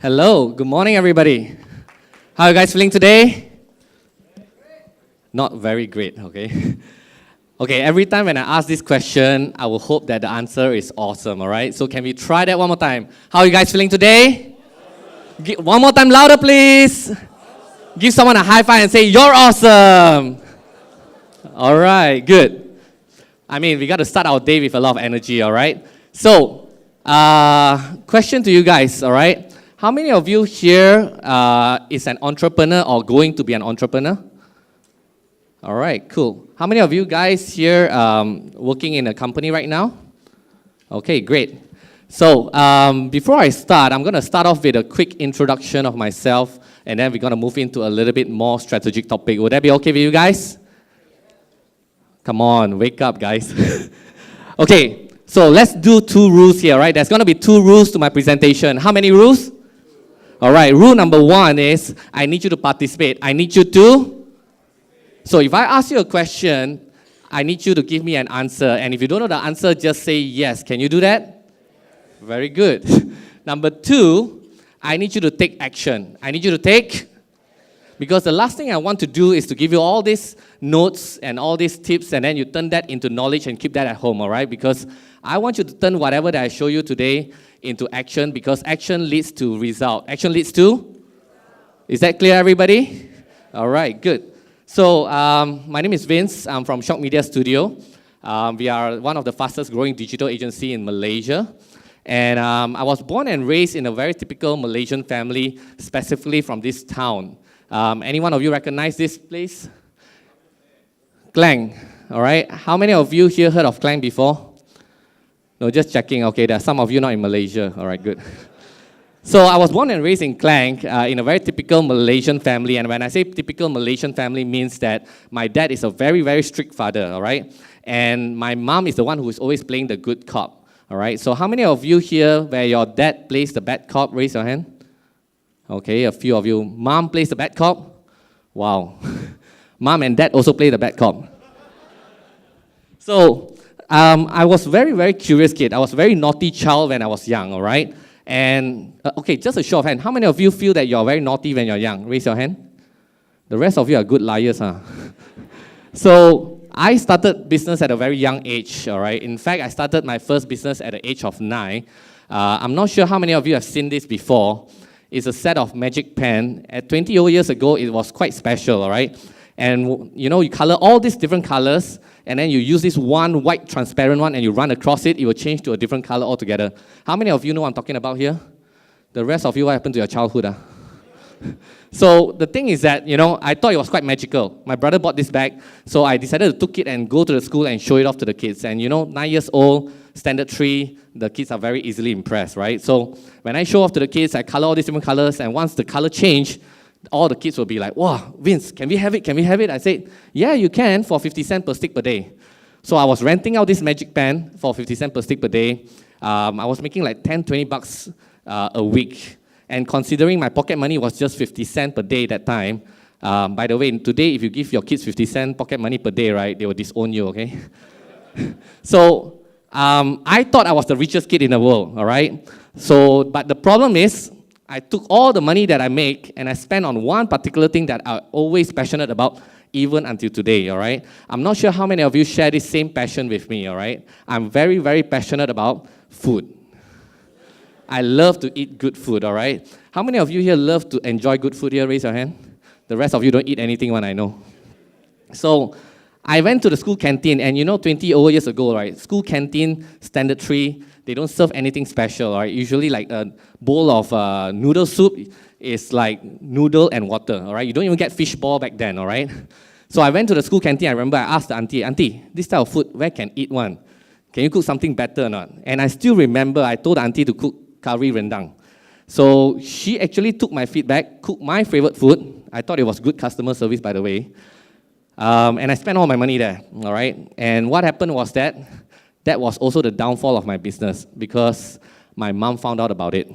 Hello, good morning everybody. How are you guys feeling today? Not very great, okay? Okay, every time when I ask this question, I will hope that the answer is awesome, all right? So can we try that one more time? How are you guys feeling today? Awesome. One more time louder, please. Awesome. Give someone a high five and say, you're awesome. All right, good. I mean, we got to start our day with a lot of energy, all right? So, question to you guys, all right? How many of you here is an entrepreneur or going to be an entrepreneur? All right, cool. How many of you guys here working in a company right now? Okay, great. So before I start, I'm going to start off with a quick introduction of myself, and then we're going to move into a little bit more strategic topic. Would that be okay with you guys? Come on, wake up, guys. Okay, so let's do 2 rules here, right? There's going to be 2 rules to my presentation. How many rules? All right, rule number 1 is I need you to participate. I need you to. So if I ask you a question, I need you to give me an answer. And if you don't know the answer, just say yes. Can you do that? Very good. Number 2, I need you to take action. I need you to take. Because the last thing I want to do is to give you all these notes and all these tips, and then you turn that into knowledge and keep that at home, all right? Because I want you to turn whatever that I show you today into action, because action leads to result. Action leads to? Is that clear, everybody? All right, good. So my name is Vince. I'm from Shock Media Studio. We are one of the fastest growing digital agency in Malaysia. And I was born and raised in a very typical Malaysian family, specifically from this town. Any one of you recognize this place? Klang, all right? How many of you here heard of Klang before? No, just checking. Okay, there are some of you not in Malaysia. All right, good. So I was born and raised in Klang in a very typical Malaysian family. And when I say typical Malaysian family, means that my dad is a very, very strict father, all right? And my mom is the one who is always playing the good cop, all right? So how many of you here where your dad plays the bad cop? Raise your hand. Okay, a few of you. Mom plays the bad cop? Wow. Mom and dad also play the bad cop. So I was very, very curious kid. I was a very naughty child when I was young, all right? And, okay, just a show of hands. How many of you feel that you're very naughty when you're young? Raise your hand. The rest of you are good liars, huh? So I started business at a very young age, all right? In fact, I started my first business at the age of 9. I'm not sure how many of you have seen this before. It's a set of magic pen. At 20 years ago, it was quite special, all right? And, you know, you color all these different colors, and then you use this one white transparent one, and you run across it, it will change to a different color altogether. How many of you know what I'm talking about here? The rest of you, what happened to your childhood? So the thing is that, you know, I thought it was quite magical. My brother bought this bag, so I decided to take it and go to the school and show it off to the kids. And, you know, 9 years old, standard 3, the kids are very easily impressed, right? So when I show off to the kids, I color all these different colors, and once the color change, all the kids will be like, wow, Vince, can we have it? Can we have it? I said, yeah, you can for 50 cents per stick per day. So I was renting out this magic pen for 50 cents per stick per day. I was making like 10, 20 bucks a week. And considering my pocket money was just 50 cents per day that time, by the way, today, if you give your kids 50 cents pocket money per day, right, they will disown you, okay? So I thought I was the richest kid in the world, all right? So, but the problem is, I took all the money that I make and I spent on one particular thing that I'm always passionate about, even until today, all right? I'm not sure how many of you share this same passion with me, all right? I'm very, very passionate about food. I love to eat good food, all right? How many of you here love to enjoy good food here? Raise your hand. The rest of you don't eat anything, one I know. So I went to the school canteen, and you know, 20 years ago, right? School canteen, standard 3, they don't serve anything special, right? Usually like a bowl of noodle soup is like noodle and water, all right? You don't even get fish ball back then, all right? So I went to the school canteen. I remember I asked the auntie, this type of food, where can eat one? Can you cook something better or not? And I still remember I told the auntie to cook curry rendang. So she actually took my feedback, cooked my favorite food. I thought it was good customer service, by the way. And I spent all my money there, all right? And what happened was that was also the downfall of my business, because my mom found out about it.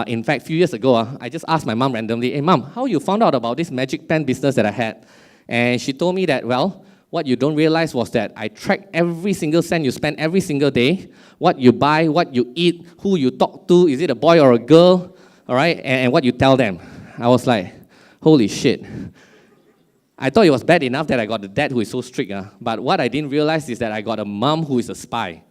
In fact, a few years ago, I just asked my mom randomly, hey mom, how you found out about this magic pen business that I had? And she told me that, well, what you don't realize was that I track every single cent you spend every single day, what you buy, what you eat, who you talk to, is it a boy or a girl, all right, and what you tell them. I was like, holy shit. I thought it was bad enough that I got a dad who is so strict, but what I didn't realize is that I got a mom who is a spy.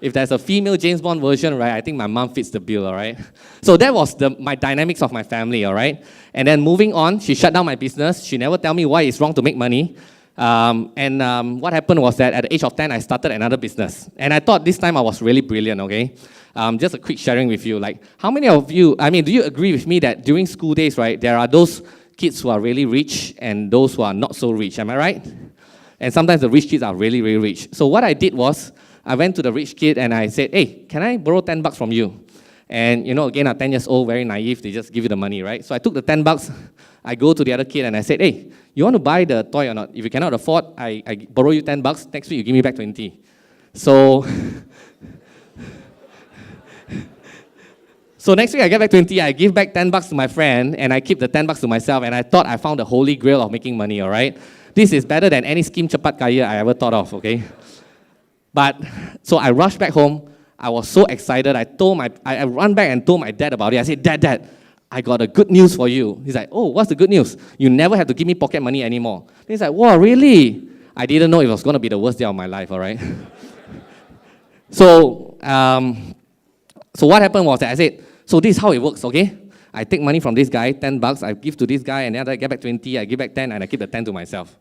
If there's a female James Bond version, right, I think my mom fits the bill, all right? So that was my dynamics of my family, all right? And then moving on, she shut down my business. She never tell me why it's wrong to make money. What happened was that at the age of 10, I started another business. And I thought this time I was really brilliant, okay? Just a quick sharing with you. Like, how many of you, do you agree with me that during school days, right, there are those kids who are really rich and those who are not so rich, am I right? And sometimes the rich kids are really, really rich. So what I did was, I went to the rich kid and I said, hey, can I borrow 10 bucks from you? And again, at 10 years old, very naive, they just give you the money, right? So I took the 10 bucks, I go to the other kid and I said, hey, you want to buy the toy or not? If you cannot afford, I borrow you 10 bucks, next week you give me back 20. So, so next week I get back 20, I give back 10 bucks to my friend and I keep the 10 bucks to myself and I thought I found the holy grail of making money, all right? This is better than any scheme cepat kaya I ever thought of, okay? But, so I rushed back home. I was so excited. I ran back and told my dad about it. I said, Dad, I got a good news for you. He's like, oh, what's the good news? You never have to give me pocket money anymore. He's like, wow, really? I didn't know it was going to be the worst day of my life, all right? So what happened was that I said, so this is how it works, okay? I take money from this guy, 10 bucks, I give to this guy, and then I get back 20, I give back 10, and I keep the 10 to myself.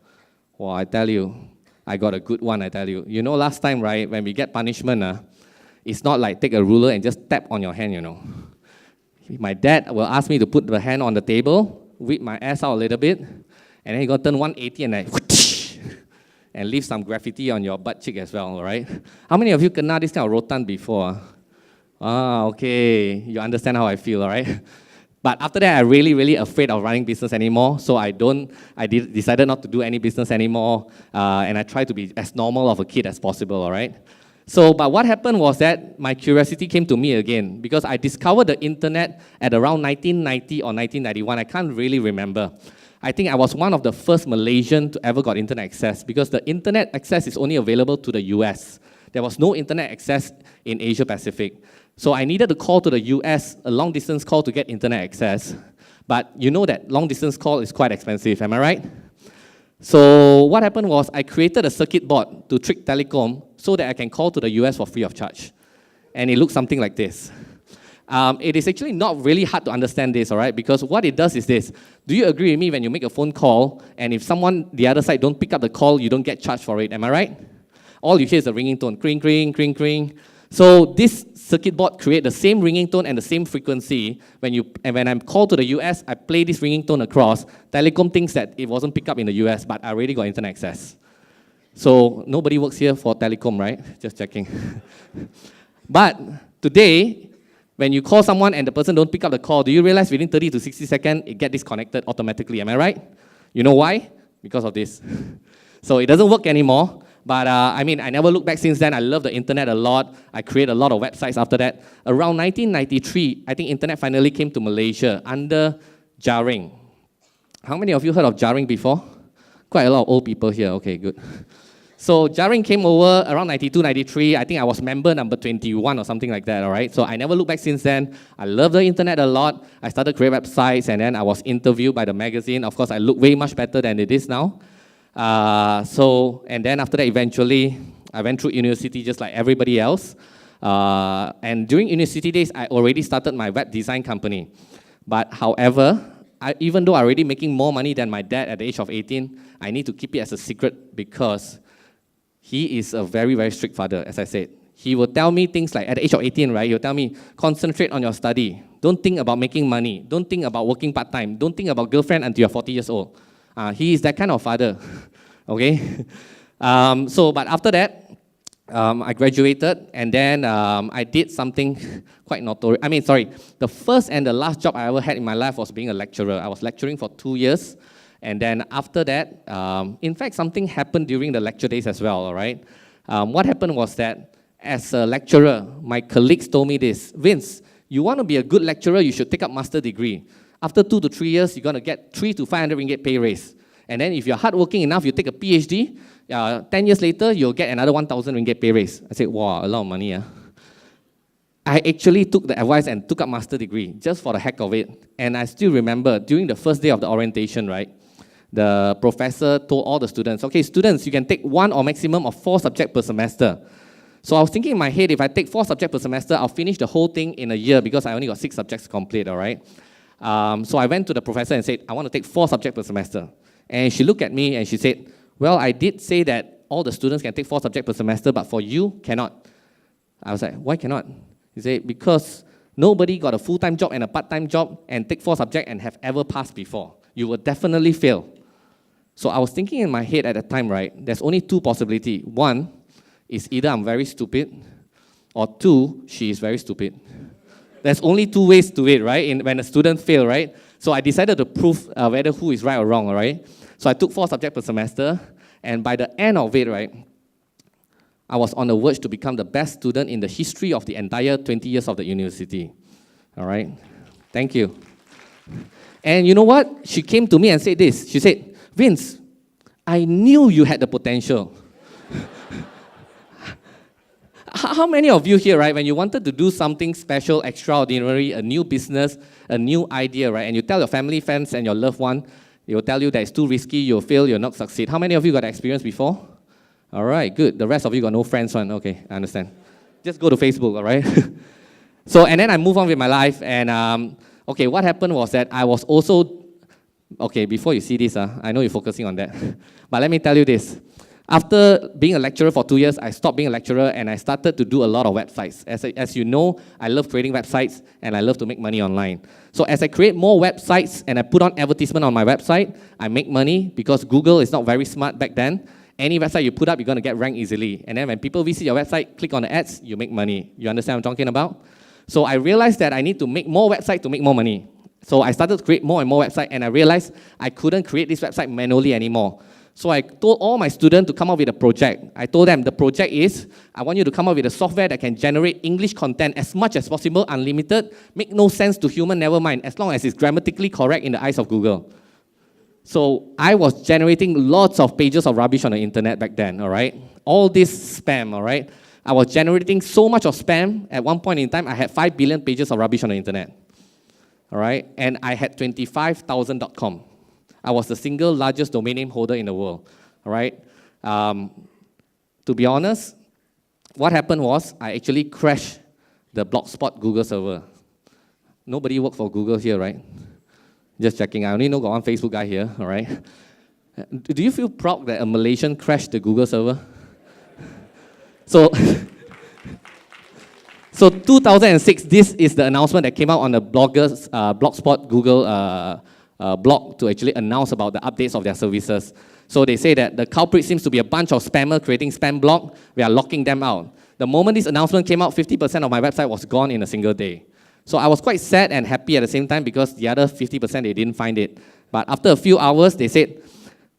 Well, I tell you, I got a good one, I tell you. Last time, right, when we get punishment, it's not like take a ruler and just tap on your hand, My dad will ask me to put the hand on the table, whip my ass out a little bit, and then he gonna turn 180 and and leave some graffiti on your butt cheek as well, all right? How many of you kena this kind of rotan before? Okay, you understand how I feel, all right? But after that, I'm really, really afraid of running business anymore. So I decided not to do any business anymore. And I try to be as normal of a kid as possible, all right? So, but what happened was that my curiosity came to me again because I discovered the internet at around 1990 or 1991. I can't really remember. I think I was one of the first Malaysian to ever got internet access because the internet access is only available to the US. There was no internet access in Asia Pacific. So I needed to call to the US, a long-distance call to get internet access. But you know that long-distance call is quite expensive, am I right? So what happened was I created a circuit board to trick telecom so that I can call to the US for free of charge. And it looks something like this. It is actually not really hard to understand this, all right? Because what it does is this. Do you agree with me when you make a phone call and if someone the other side don't pick up the call, you don't get charged for it, am I right? All you hear is a ringing tone, kring, kring, kring, kring. So this circuit board creates the same ringing tone and the same frequency. When I'm called to the US, I play this ringing tone across. Telecom thinks that it wasn't picked up in the US, but I already got internet access. So nobody works here for telecom, right? Just checking. But today, when you call someone and the person don't pick up the call, do you realize within 30 to 60 seconds, it gets disconnected automatically, am I right? You know why? Because of this. So it doesn't work anymore. But I never looked back since then. I love the internet a lot. I created a lot of websites after that. Around 1993, I think internet finally came to Malaysia under Jaring. How many of you heard of Jaring before? Quite a lot of old people here. Okay, good. So Jaring came over around 92, 93. I think I was member number 21 or something like that, all right? So I never looked back since then. I love the internet a lot. I started creating websites, and then I was interviewed by the magazine. Of course, I look way much better than it is now. And then after that, eventually, I went through university just like everybody else. And during university days, I already started my web design company. But however, even though I'm already making more money than my dad at the age of 18, I need to keep it as a secret because he is a very, very strict father, as I said. He will tell me things like, at the age of 18, right, he'll tell me, concentrate on your study. Don't think about making money. Don't think about working part-time. Don't think about girlfriend until you're 40 years old. He is that kind of father, okay? But after that, I graduated, and then I did something quite notorious. The first and the last job I ever had in my life was being a lecturer. I was lecturing for 2 years, and then after that, in fact, something happened during the lecture days as well, all right? What happened was that, as a lecturer, my colleagues told me this, Vince, you want to be a good lecturer, you should take up master degree. After 2 to 3 years, you're going to get 300 to 500 ringgit pay raise. And then if you're hardworking enough, you take a PhD, 10 years later, you'll get another 1,000 ringgit pay raise. I said, wow, a lot of money. I actually took the advice and took up master degree just for the heck of it. And I still remember during the first day of the orientation, right? The professor told all the students, okay, students, you can take 1 or maximum of 4 subjects per semester. So I was thinking in my head, if I take 4 subjects per semester, I'll finish the whole thing in a year because I only got 6 subjects to complete, all right? So I went to the professor and said, I want to take 4 subjects per semester. And she looked at me and she said, well, I did say that all the students can take 4 subjects per semester, but for you, cannot. I was like, why cannot? He said, because nobody got a full-time job and a part-time job and take 4 subjects and have ever passed before. You will definitely fail. So I was thinking in my head at the time, right, there's only 2 possibilities. 1 is either I'm very stupid, or 2, she is very stupid. There's only 2 ways to it, right, when a student fails, right? So I decided to prove whether who is right or wrong, all right? So I took 4 subjects per semester, and by the end of it, right, I was on the verge to become the best student in the history of the entire 20 years of the university, all right? Thank you. And you know what? She came to me and said this. She said, Vince, I knew you had the potential. How many of you here, right, when you wanted to do something special, extraordinary, a new business, a new idea, right, and you tell your family, friends, and your loved one, they will tell you that it's too risky, you'll fail, you'll not succeed. How many of you got that experience before? All right, good. The rest of you got no friends one. Okay, I understand. Just go to Facebook, all right? So, and then I move on with my life, and okay, what happened was that I was also, okay, before you see this, I know you're focusing on that, but let me tell you this. After being a lecturer for 2 years, I stopped being a lecturer and I started to do a lot of websites. As you know, I love creating websites and I love to make money online. So as I create more websites and I put on advertisement on my website, I make money because Google is not very smart back then. Any website you put up, you're going to get ranked easily. And then when people visit your website, click on the ads, you make money. You understand what I'm talking about? So I realized that I need to make more websites to make more money. So I started to create more and more websites and I realized I couldn't create this website manually anymore. So I told all my students to come up with a project. I told them the project is, I want you to come up with a software that can generate English content as much as possible, unlimited, make no sense to human, never mind, as long as it's grammatically correct in the eyes of Google. So I was generating lots of pages of rubbish on the internet back then, all right? All this spam, all right? I was generating so much of spam, at one point in time, I had 5 billion pages of rubbish on the internet, all right? And I had 25,000.com. I was the single largest domain name holder in the world, all right? To be honest, what happened was I actually crashed the Blogspot Google server. Nobody worked for Google here, right? Just checking. I only know got one Facebook guy here, all right? Do you feel proud that a Malaysian crashed the Google server? So 2006, this is the announcement that came out on the bloggers, Blogspot Google blog to actually announce about the updates of their services. So they say that the culprit seems to be a bunch of spammers creating spam blog. We are locking them out. The moment this announcement came out, 50% of my website was gone in a single day. So I was quite sad and happy at the same time because the other 50%, they didn't find it. But after a few hours, they said,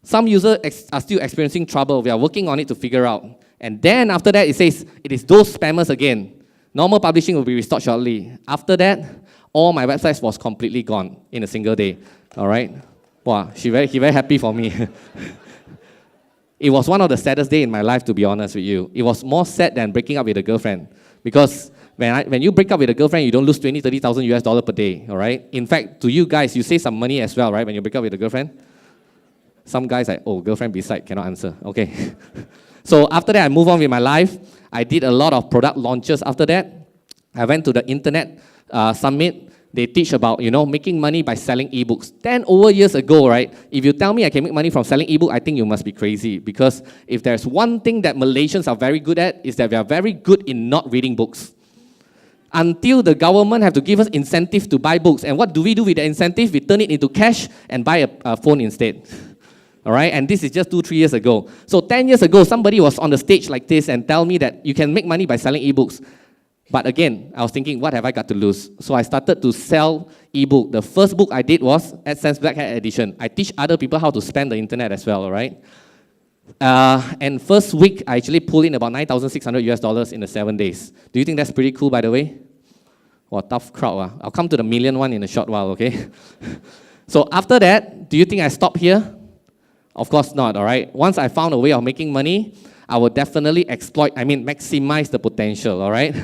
some users are still experiencing trouble. We are working on it to figure out. And then after that, it says, it is those spammers again. Normal publishing will be restored shortly. After that, all my websites was completely gone in a single day. All right? Wow, he very happy for me. It was one of the saddest days in my life, to be honest with you. It was more sad than breaking up with a girlfriend. Because when you break up with a girlfriend, you don't lose 20, 30,000 US dollars per day, all right? In fact, to you guys, you save some money as well, right, when you break up with a girlfriend? Some guys like, oh, girlfriend beside, cannot answer. Okay. So after that, I moved on with my life. I did a lot of product launches after that. I went to the internet summit. They teach about, making money by selling ebooks. 10 over years ago, right? If you tell me I can make money from selling ebook, I think you must be crazy. Because if there's one thing that Malaysians are very good at, is that we are very good in not reading books. Until the government have to give us incentive to buy books. And what do we do with the incentive? We turn it into cash and buy a phone instead. All right? And this is just 2-3 years ago. So 10 years ago, somebody was on the stage like this and tell me that you can make money by selling ebooks. But again, I was thinking, what have I got to lose? So I started to sell ebook. The first book I did was AdSense Black Hat Edition. I teach other people how to spam the internet as well, all right? And first week, I actually pulled in about 9,600 US dollars in the 7 days. Do you think that's pretty cool, by the way? What tough crowd. I'll come to the million one in a short while, okay? So after that, do you think I stopped here? Of course not, all right? Once I found a way of making money, I will definitely maximize the potential, all right?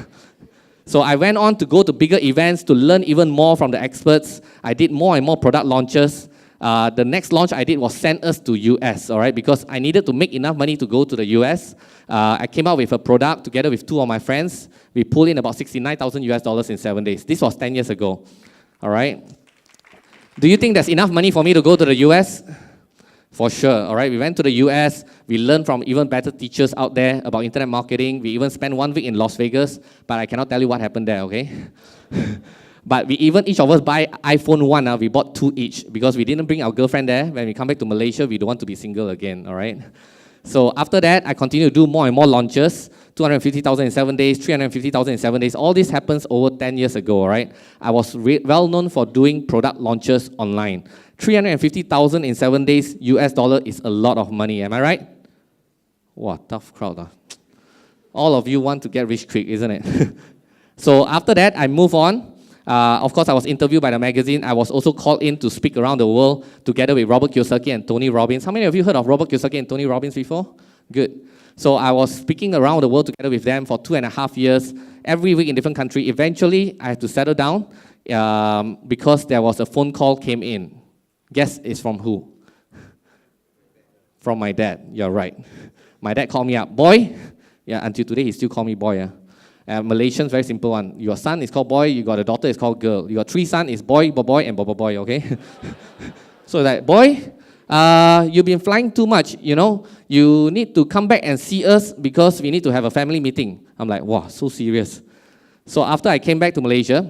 So I went on to go to bigger events to learn even more from the experts. I did more and more product launches. The next launch I did was send us to US, all right, because I needed to make enough money to go to the US. I came out with a product together with two of my friends. We pulled in about 69,000 US dollars in 7 days. This was 10 years ago, all right. Do you think there's enough money for me to go to the US? For sure, all right. We went to the US. We learned from even better teachers out there about internet marketing. We even spent 1 week in Las Vegas, but I cannot tell you what happened there, okay? But we even, each of us buy iPhone 1, we bought 2 each because we didn't bring our girlfriend there. When we come back to Malaysia, we don't want to be single again, all right? So after that, I continued to do more and more launches, 250,000 in 7 days, 350,000 in 7 days. All this happens over 10 years ago, all right? I was well known for doing product launches online. 350,000 in 7 days, US dollar is a lot of money, am I right? Wow, tough crowd. All of you want to get rich quick, isn't it? So after that, I moved on. Of course, I was interviewed by the magazine. I was also called in to speak around the world together with Robert Kiyosaki and Tony Robbins. How many of you heard of Robert Kiyosaki and Tony Robbins before? Good. So I was speaking around the world together with them for 2.5 years, every week in different countries. Eventually, I had to settle down because there was a phone call came in. Guess it's from who? From my dad. You're right. My dad called me up. Boy. Yeah, until today, he still call me boy. Malaysians, very simple one. Your son is called boy, you got a daughter is called girl. You got 3 sons, is boy, boy, and boy, okay? So like, boy, you've been flying too much, you know. You need to come back and see us because we need to have a family meeting. I'm like, wow, so serious. So after I came back to Malaysia,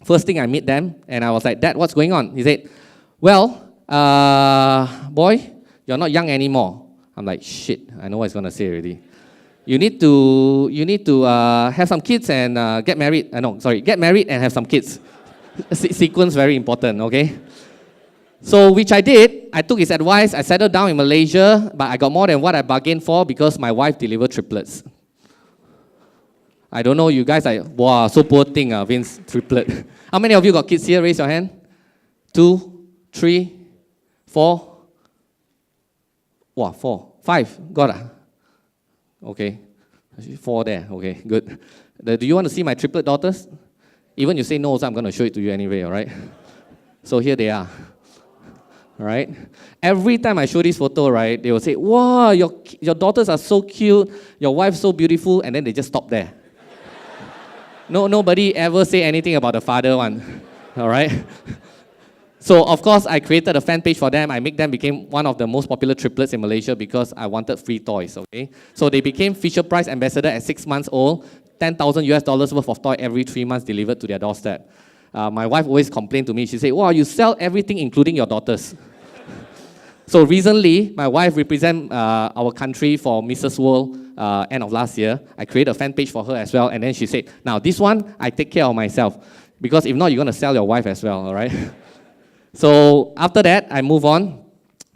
first thing I meet them, and I was like, Dad, what's going on? He said, well, boy, you're not young anymore. I'm like, shit, I know what he's going to say already. You need to have some kids and get married. Get married and have some kids. Sequence very important, okay? So which I did. I took his advice. I settled down in Malaysia, but I got more than what I bargained for because my wife delivered triplets. I don't know, you guys are, wow, so poor thing, Vince, triplet. How many of you got kids here? Raise your hand. 2, 3, 4. Wow, 4. 5. Got it. Okay, 4 there. Okay, good. Do you want to see my triplet daughters? Even you say no, so I'm going to show it to you anyway, all right? So here they are, all right? Every time I show this photo, right, they will say, wow, your daughters are so cute, your wife's so beautiful, and then they just stop there. Nobody ever say anything about the father one, all right? So, of course, I created a fan page for them. I make them became one of the most popular triplets in Malaysia because I wanted free toys, okay? So they became Fisher-Price ambassador at 6 months old, 10,000 US dollars worth of toy every 3 months delivered to their doorstep. My wife always complained to me. She said, wow, you sell everything including your daughters. So recently, my wife represents our country for Mrs. World end of last year. I created a fan page for her as well. And then she said, now this one, I take care of myself. Because if not, you're going to sell your wife as well, all right? So after that, I move on.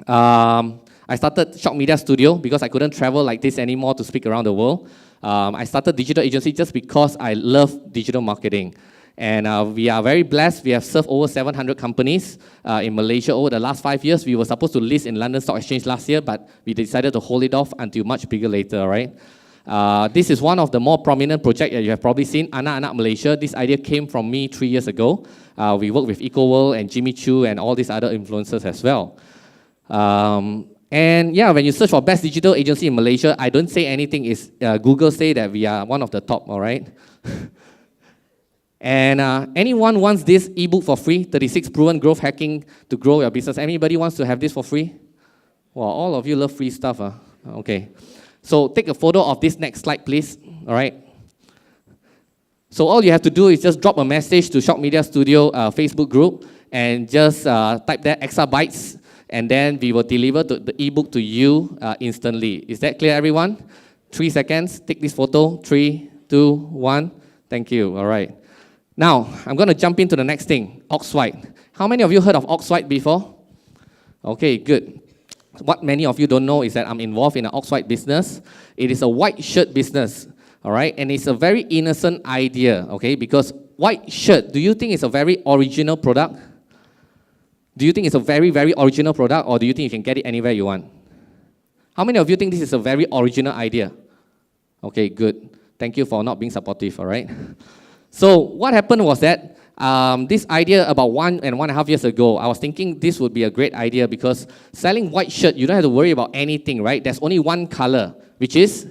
I started Shock Media Studio because I couldn't travel like this anymore to speak around the world. I started digital agency just because I love digital marketing. And we are very blessed. We have served over 700 companies in Malaysia over the last 5 years. We were supposed to list in London Stock Exchange last year, but we decided to hold it off until much bigger later, right? This is one of the more prominent projects that you have probably seen, Anak-Anak Malaysia. This idea came from me 3 years ago. We worked with EcoWorld and Jimmy Choo and all these other influencers as well. And yeah, when you search for best digital agency in Malaysia, I don't say anything. Is Google say that we are one of the top, all right? And anyone wants this ebook for free, 36 proven growth hacking to grow your business? Anybody wants to have this for free? Well, all of you love free stuff. Okay. So take a photo of this next slide, please. All right. So all you have to do is just drop a message to Shock Media Studio Facebook group and just type there exabytes, and then we will deliver the ebook to you instantly. Is that clear, everyone? 3 seconds. Take this photo. 3, 2, 1. Thank you. All right. Now, I'm going to jump into the next thing, OXWHITE. How many of you heard of OXWHITE before? Okay, good. What many of you don't know is that I'm involved in an OXWHITE business. It is a white shirt business, all right? And it's a very innocent idea, okay? Because white shirt, do you think it's a very original product? Do you think it's a very, very original product, or do you think you can get it anywhere you want? How many of you think this is a very original idea? Okay, good. Thank you for not being supportive, all right? So what happened was that this idea about 1.5 years ago, I was thinking this would be a great idea because selling white shirt, you don't have to worry about anything, right? There's only one color, which is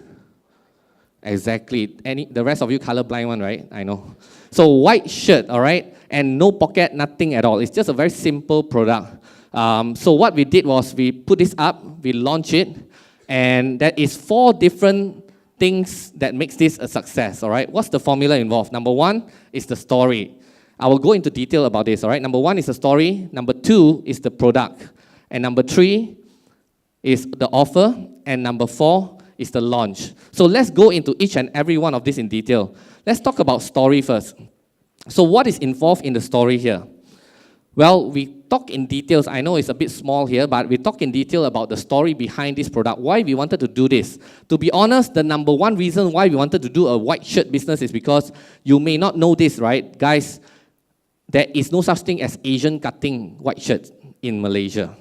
exactly the rest of you colorblind one, right? I know. So white shirt, all right, and no pocket, nothing at all. It's just a very simple product. So what we did was we put this up, we launched it, and there is 4 different things that makes this a success, all right? What's the formula involved? Number 1 is the story. I will go into detail about this, all right? Number 1 is the story. Number 2 is the product. And number 3 is the offer. And number 4 is the launch. So let's go into each and every one of these in detail. Let's talk about story first. So what is involved in the story here? Well, we talk in details. I know it's a bit small here, but we talk in detail about the story behind this product, why we wanted to do this. To be honest, the number 1 reason why we wanted to do a white shirt business is because you may not know this, right? Guys, there is no such thing as Asian cutting white shirts in Malaysia.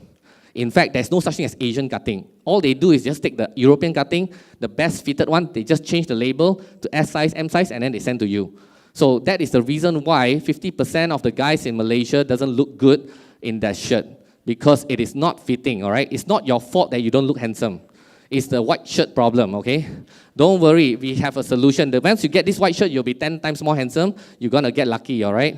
In fact, there's no such thing as Asian cutting. All they do is just take the European cutting, the best fitted one, they just change the label to S size, M size, and then they send to you. So that is the reason why 50% of the guys in Malaysia doesn't look good in that shirt, because it is not fitting, all right? It's not your fault that you don't look handsome. It's the white shirt problem, okay? Don't worry, we have a solution. Once you get this white shirt, you'll be 10 times more handsome. You're gonna get lucky, all right?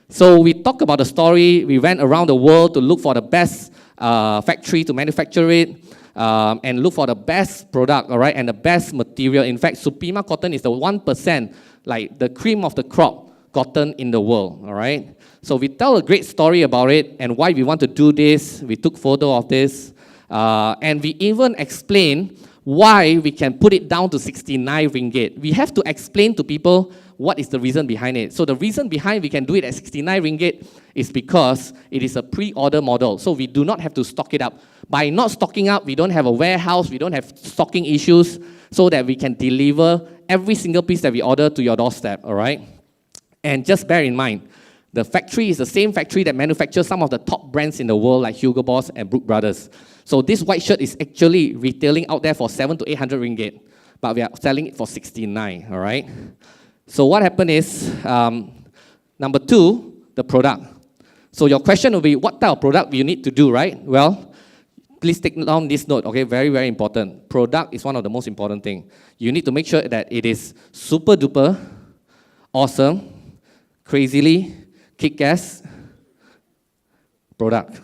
So we talk about the story. We went around the world to look for the best factory to manufacture it, and look for the best product, all right, and the best material. In fact, Supima cotton is the 1%, like the cream of the crop cotton in the world, all right? So we tell a great story about it and why we want to do this. We took photo of this, and we even explain why we can put it down to 69 ringgit. We have to explain to people what is the reason behind it. So the reason behind we can do it at 69 ringgit is because it is a pre-order model. So we do not have to stock it up. By not stocking up, we don't have a warehouse, we don't have stocking issues, so that we can deliver every single piece that we order to your doorstep, all right? And just bear in mind, the factory is the same factory that manufactures some of the top brands in the world like Hugo Boss and Brook Brothers. So this white shirt is actually retailing out there for 700 to 800 ringgit, but we are selling it for 69, all right? So what happened is, number 2, the product. So your question will be, what type of product you need to do, right? Well, please take down this note, okay? Very, very important. Product is one of the most important things. You need to make sure that it is super duper, awesome, crazily, kick-ass product.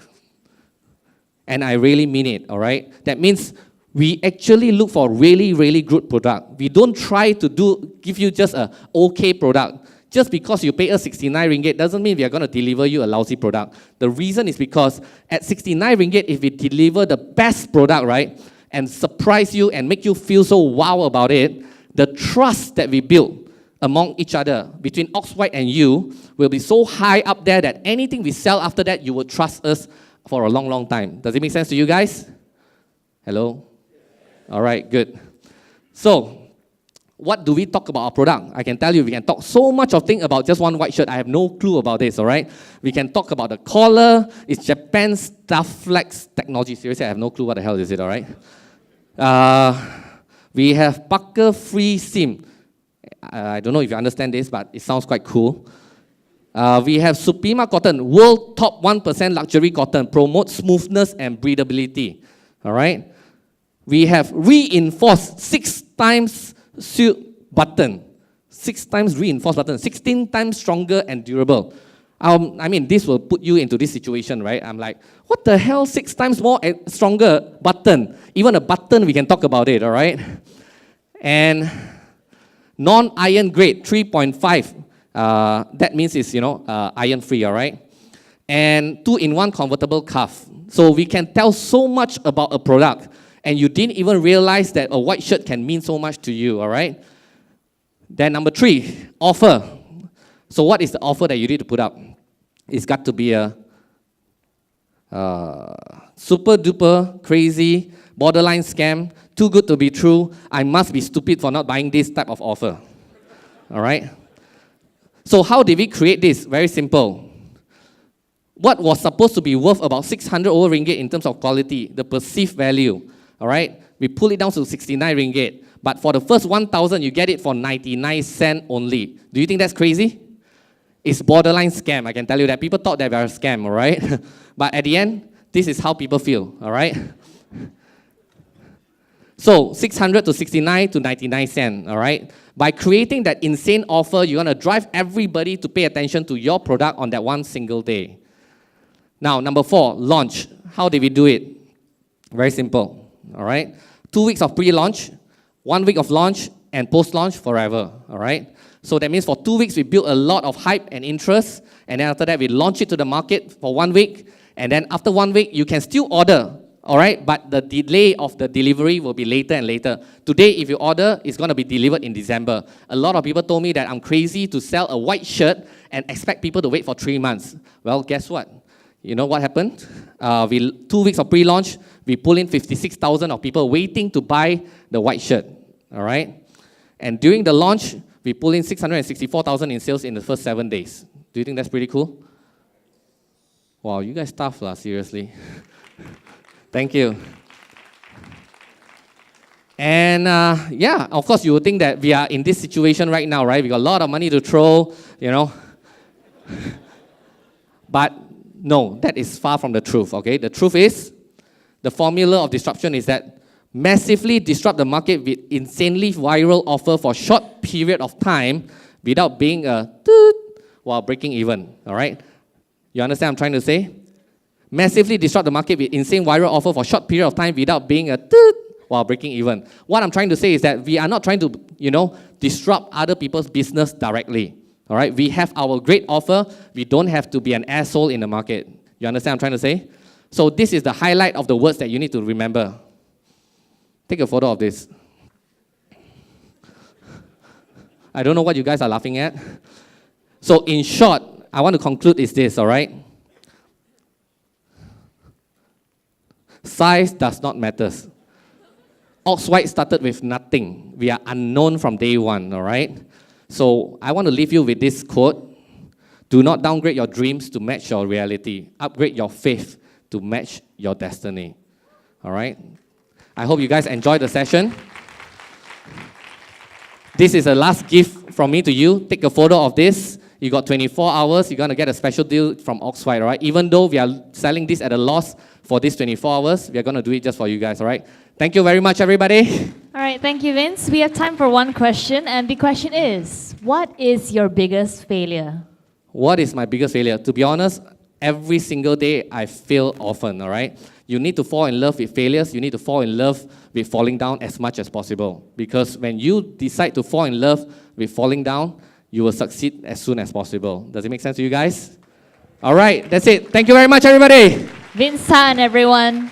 And I really mean it, all right? That means we actually look for really, really good product. We don't try to give you just a okay product. Just because you pay us 69 ringgit doesn't mean we are going to deliver you a lousy product. The reason is because at 69 ringgit, if we deliver the best product, right, and surprise you and make you feel so wow about it, the trust that we build among each other, between OXWHITE and you, will be so high up there that anything we sell after that, you will trust us for a long, long time. Does it make sense to you guys? Hello? All right, good. So, what do we talk about our product? I can tell you, we can talk so much of things about just one white shirt. I have no clue about this, all right? We can talk about the collar. It's Japan's Stufflex technology. Seriously, I have no clue what the hell is it, all right? We have Pucker Free Seam. I don't know if you understand this, but it sounds quite cool. We have Supima Cotton, world top 1% luxury cotton, promotes smoothness and breathability, all right? We have reinforced 6 times sealed button, 6 times reinforced button, 16 times stronger and durable. I mean, this will put you into this situation, right? I'm like, what the hell, 6 times more stronger button? Even a button, we can talk about it, all right? And non-iron grade, 3.5. That means it's, iron-free, all right? And 2-in-1 convertible cuff. So we can tell so much about a product, and you didn't even realize that a white shirt can mean so much to you, all right? Then number 3, offer. So what is the offer that you need to put up? It's got to be a super duper crazy, borderline scam, too good to be true. I must be stupid for not buying this type of offer, all right? So how did we create this? Very simple. What was supposed to be worth about 600 over ringgit in terms of quality, the perceived value, all right? We pull it down to 69 ringgit. But for the first 1,000, you get it for 99 cents only. Do you think that's crazy? It's borderline scam, I can tell you that. People thought that they were a scam, all right? But at the end, this is how people feel, all right? So 600 to 69 to 99 cents, all right? By creating that insane offer, you're going to drive everybody to pay attention to your product on that one single day. Now, number 4, launch. How did we do it? Very simple, all right? 2 weeks of pre-launch, 1 week of launch, and post-launch forever, all right? So that means for 2 weeks, we built a lot of hype and interest, and then after that, we launch it to the market for 1 week, and then after 1 week, you can still order, all right? But the delay of the delivery will be later and later. Today, if you order, it's going to be delivered in December. A lot of people told me that I'm crazy to sell a white shirt and expect people to wait for 3 months. Well, guess what? You know what happened? 2 weeks of pre-launch, we pull in 56,000 of people waiting to buy the white shirt, all right? And during the launch, we pull in 664,000 in sales in the first 7 days. Do you think that's pretty cool? Wow, you guys tough, seriously. Thank you. And yeah, of course, you would think that we are in this situation right now, right? We got a lot of money to throw, you know. But no, that is far from the truth, okay? The truth is, the formula of disruption is that massively disrupt the market with insanely viral offer for short period of time without being a toot while breaking even, all right? You understand what I'm trying to say? Massively disrupt the market with insane viral offer for short period of time without being a toot while breaking even. What I'm trying to say is that we are not trying to, disrupt other people's business directly, all right? We have our great offer. We don't have to be an asshole in the market. You understand what I'm trying to say? So this is the highlight of the words that you need to remember. Take a photo of this. I don't know what you guys are laughing at. So in short, I want to conclude is this, all right? Size does not matter. OXWHITE started with nothing. We are unknown from day one, all right? So I want to leave you with this quote. Do not downgrade your dreams to match your reality. Upgrade your faith to match your destiny, all right? I hope you guys enjoyed the session. This is a last gift from me to you. Take a photo of this. You got 24 hours. You're going to get a special deal from OXWHITE, all right? Even though we are selling this at a loss for these 24 hours, we are going to do it just for you guys, all right? Thank you very much, everybody. All right, thank you, Vince. We have time for one question, and the question is, what is your biggest failure? What is my biggest failure? To be honest, every single day I fail often, all right? You need to fall in love with failures. You need to fall in love with falling down as much as possible. Because when you decide to fall in love with falling down, you will succeed as soon as possible. Does it make sense to you guys? All right, that's it. Thank you very much, everybody. Vince Tan, everyone.